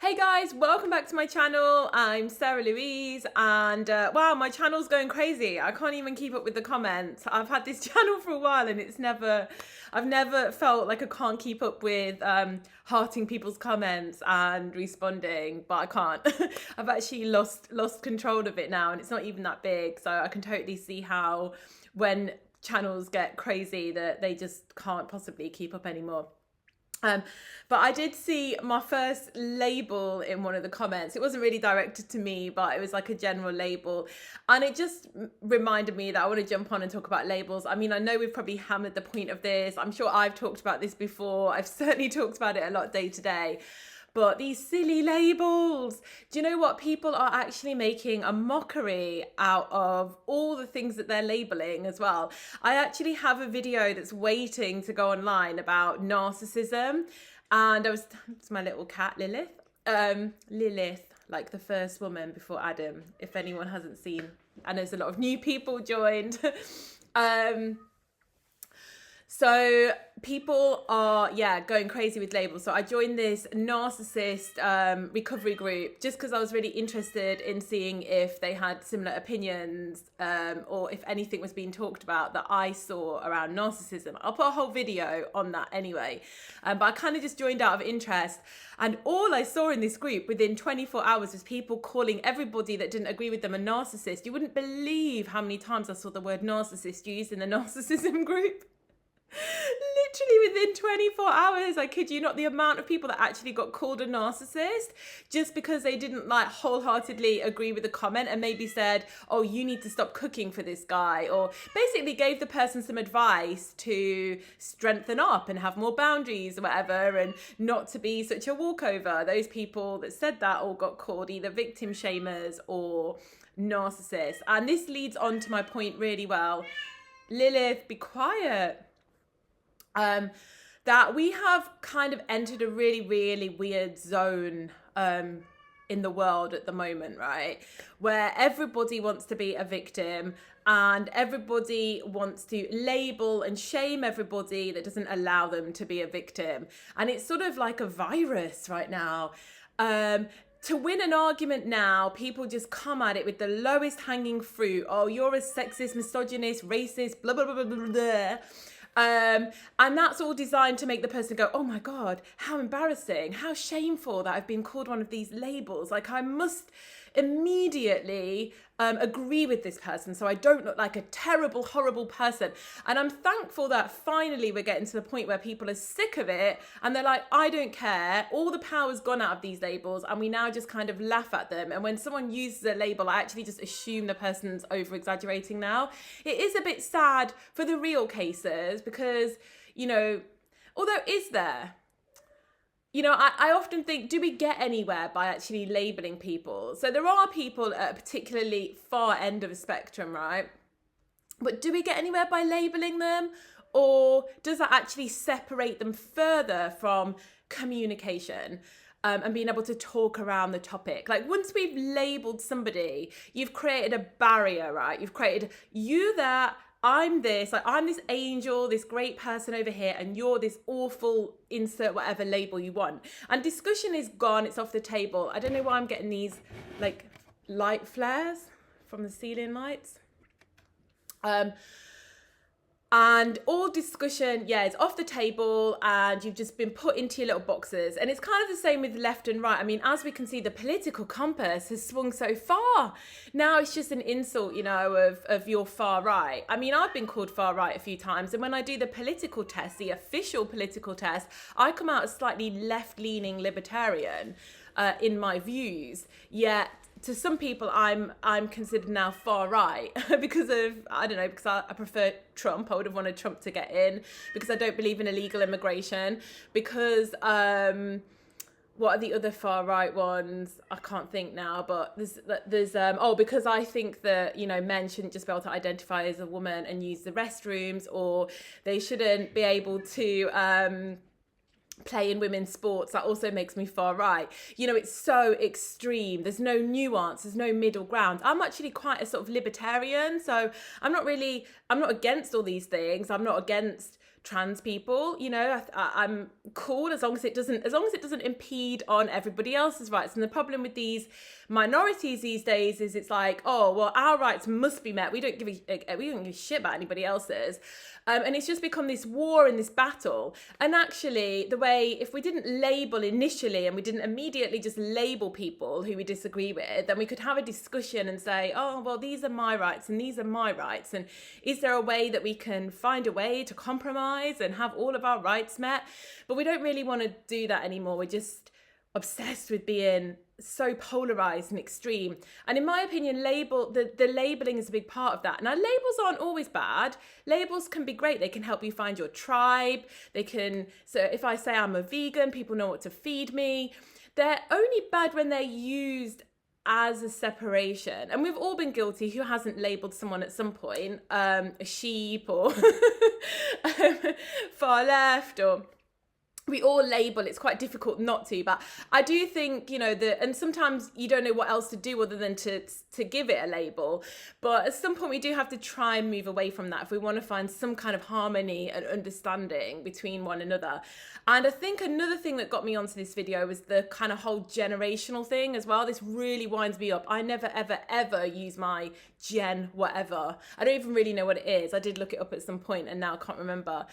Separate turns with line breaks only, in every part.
Hey guys, welcome back to my channel. I'm Sarah Louise and wow, my channel's going crazy. I can't even keep up with the comments. I've had this channel for a while and I've never felt like I can't keep up with hearting people's comments and responding, but I can't. I've actually lost control of it now and it's not even that big. So I can totally see how when channels get crazy that they just can't possibly keep up anymore. But I did see my first label in one of the comments. It wasn't really directed to me, but it was like a general label. And it just reminded me that I want to jump on and talk about labels. I mean, I know we've probably hammered the point of this. I'm sure I've talked about this before. I've certainly talked about it a lot day to day. But these silly labels, do you know what? People are actually making a mockery out of all the things that they're labeling as well. I actually have a video that's waiting to go online about narcissism. And it's my little cat, Lilith. Lilith, like the first woman before Adam, if anyone hasn't seen. And there's a lot of new people joined. So people are, going crazy with labels. So I joined this narcissist recovery group just because I was really interested in seeing if they had similar opinions or if anything was being talked about that I saw around narcissism. I'll put a whole video on that anyway. But I kind of just joined out of interest. And all I saw in this group within 24 hours was people calling everybody that didn't agree with them a narcissist. You wouldn't believe how many times I saw the word narcissist used in the narcissism group. Literally within 24 hours, I kid you not, the amount of people that actually got called a narcissist just because they didn't like wholeheartedly agree with the comment and maybe said, oh, you need to stop cooking for this guy, or basically gave the person some advice to strengthen up and have more boundaries or whatever and not to be such a walkover. Those people that said that all got called either victim shamers or narcissists. And this leads on to my point really well. Lilith, be quiet. That we have kind of entered a really, really weird zone in the world at the moment, right? Where everybody wants to be a victim and everybody wants to label and shame everybody that doesn't allow them to be a victim. And it's sort of like a virus right now. To win an argument now, people just come at it with the lowest hanging fruit. Oh, you're a sexist, misogynist, racist, blah, blah, blah, blah, blah, blah. And that's all designed to make the person go, oh my God, how embarrassing, how shameful that I've been called one of these labels. Like I must immediately agree with this person so I don't look like a terrible, horrible person. And I'm thankful that finally we're getting to the point where people are sick of it and they're like, I don't care. All the power's gone out of these labels and we now just kind of laugh at them. And when someone uses a label, I actually just assume the person's over exaggerating now. It is a bit sad for the real cases because, you know, although is there? You know, I often think, do we get anywhere by actually labeling people? So there are people at a particularly far end of a spectrum, right? But do we get anywhere by labeling them? Or does that actually separate them further from communication? And being able to talk around the topic. Like once we've labeled somebody, you've created a barrier, right? You've created you there, I'm this, like I'm this angel, this great person over here, and you're this awful, insert whatever label you want. And discussion is gone, it's off the table. I don't know why I'm getting these like light flares from the ceiling lights. And all discussion, it's off the table and you've just been put into your little boxes. And it's kind of the same with left and right. I mean, as we can see, the political compass has swung so far. Now it's just an insult, you know, of your far right. I mean, I've been called far right a few times. And when I do the political test, the official political test, I come out as slightly left-leaning libertarian in my views. Yet to some people, I'm considered now far right because of, I don't know, because I prefer Trump. I would have wanted Trump to get in because I don't believe in illegal immigration. Because what are the other far right ones? I can't think now, but there's because I think that, you know, men shouldn't just be able to identify as a woman and use the restrooms, or they shouldn't be able to play in women's sports. That also makes me far right. You know, it's so extreme. There's no nuance. There's no middle ground. I'm actually quite a sort of libertarian. So I'm not against all these things. I'm not against trans people. You know, I'm cool as long as it doesn't impede on everybody else's rights. And the problem with these minorities these days is it's like, oh well, our rights must be met. We don't give a shit about anybody else's. And it's just become this war and this battle. And actually, the way, if we didn't label initially and we didn't immediately just label people who we disagree with, then we could have a discussion and say, oh, well, these are my rights and these are my rights. And is there a way that we can find a way to compromise and have all of our rights met? But we don't really want to do that anymore. We're just obsessed with being so polarized and extreme. And in my opinion, the labeling is a big part of that. Now, labels aren't always bad. Labels can be great. They can help you find your tribe. So if I say I'm a vegan, people know what to feed me. They're only bad when they're used as a separation. And we've all been guilty. Who hasn't labeled someone at some point a sheep or far left, or we all label. It's quite difficult not to, but I do think, you know, and sometimes you don't know what else to do other than to give it a label. But at some point we do have to try and move away from that if we want to find some kind of harmony and understanding between one another. And I think another thing that got me onto this video was the kind of whole generational thing as well. This really winds me up. I never, ever, ever use my gen whatever. I don't even really know what it is. I did look it up at some point and now I can't remember.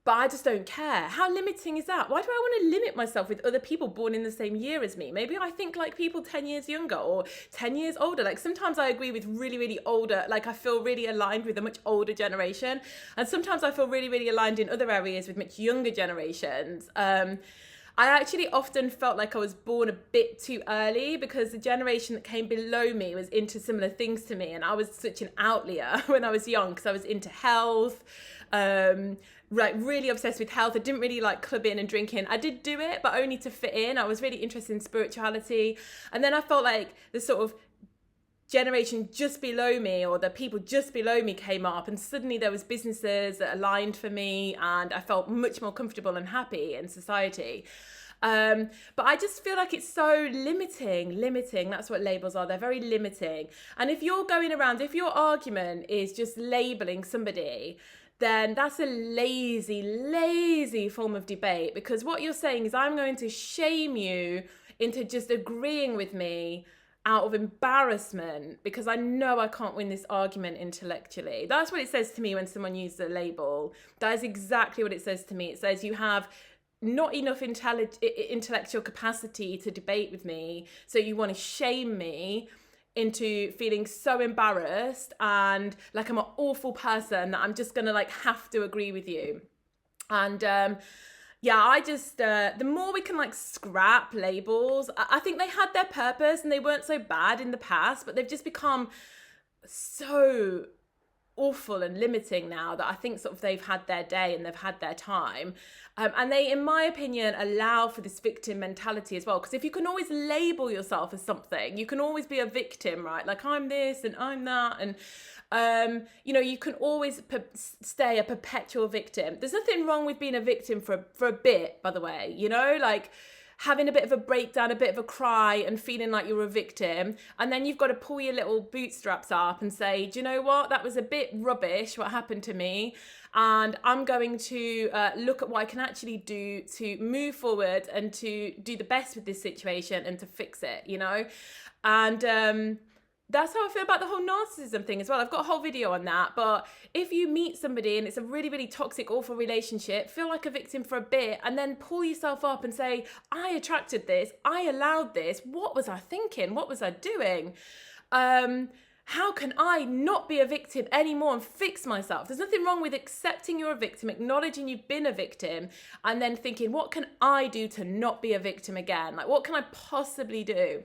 But I just don't care. How limiting is that? Why do I want to limit myself with other people born in the same year as me? Maybe I think like people 10 years younger or 10 years older. Like sometimes I agree with really, really older, like I feel really aligned with a much older generation. And sometimes I feel really, really aligned in other areas with much younger generations. I actually often felt like I was born a bit too early because the generation that came below me was into similar things to me. And I was such an outlier when I was young because I was into health, like really obsessed with health. I didn't really like clubbing and drinking. I did do it, but only to fit in. I was really interested in spirituality. And then I felt like the sort of generation just below me or the people just below me came up and suddenly there was businesses that aligned for me and I felt much more comfortable and happy in society. But I just feel like it's so limiting. That's what labels are. They're very limiting. And if you're going around, if your argument is just labeling somebody, then that's a lazy form of debate, because what you're saying is I'm going to shame you into just agreeing with me out of embarrassment because I know I can't win this argument intellectually. That's what it says to me when someone uses a label. That is exactly what it says to me. It says you have not enough intellectual capacity to debate with me, so you want to shame me into feeling so embarrassed and like I'm an awful person that I'm just gonna like have to agree with you. And yeah, I just the more we can like scrap labels, I think they had their purpose and they weren't so bad in the past, but they've just become so awful and limiting now that I think sort of they've had their day and they've had their time. And they, in my opinion, allow for this victim mentality as well. Because if you can always label yourself as something, you can always be a victim, right? Like I'm this and I'm that. And, you know, you can always stay a perpetual victim. There's nothing wrong with being a victim for a bit, by the way, you know, like having a bit of a breakdown, a bit of a cry and feeling like you're a victim. And then you've got to pull your little bootstraps up and say, do you know what? That was a bit rubbish, what happened to me. And I'm going to look at what I can actually do to move forward and to do the best with this situation and to fix it, you know? And that's how I feel about the whole narcissism thing as well. I've got a whole video on that. But if you meet somebody and it's a really, really toxic, awful relationship, feel like a victim for a bit and then pull yourself up and say, I attracted this, I allowed this, what was I thinking? What was I doing? How can I not be a victim anymore and fix myself? There's nothing wrong with accepting you're a victim, acknowledging you've been a victim, and then thinking, what can I do to not be a victim again? Like, what can I possibly do?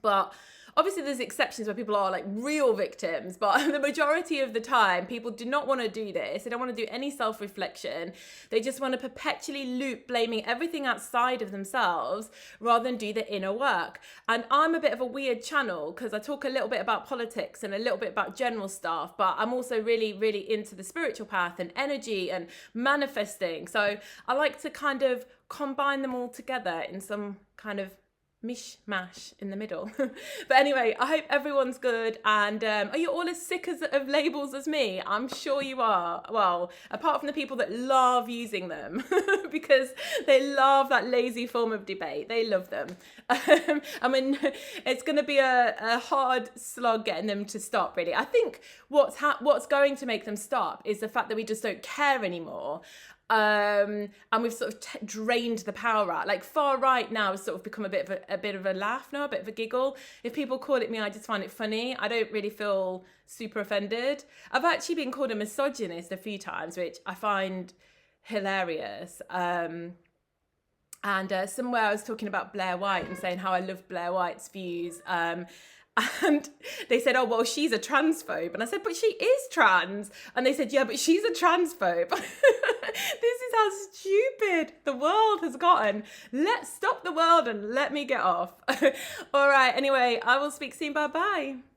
But obviously there's exceptions where people are like real victims, but the majority of the time people do not want to do this. They don't want to do any self-reflection. They just want to perpetually loop blaming everything outside of themselves rather than do the inner work. And I'm a bit of a weird channel because I talk a little bit about politics and a little bit about general stuff, but I'm also really, really into the spiritual path and energy and manifesting. So I like to kind of combine them all together in some kind of mishmash in the middle. But anyway, I hope everyone's good. And are you all as sick of labels as me? I'm sure you are. Well, apart from the people that love using them because they love that lazy form of debate. They love them. I mean, it's going to be a hard slog getting them to stop, really. I think what's going to make them stop is the fact that we just don't care anymore. And we've sort of drained the power out. Like far right now has sort of become a bit of a laugh now, a bit of a giggle. If people call it me, I just find it funny. I don't really feel super offended. I've actually been called a misogynist a few times, which I find hilarious. And somewhere I was talking about Blair White and saying how I love Blair White's views. And they said, oh, well, she's a transphobe. And I said, but she is trans. And they said, yeah, but she's a transphobe. This is how stupid the world has gotten. Let's stop the world and let me get off. All right. Anyway, I will speak soon. Bye-bye.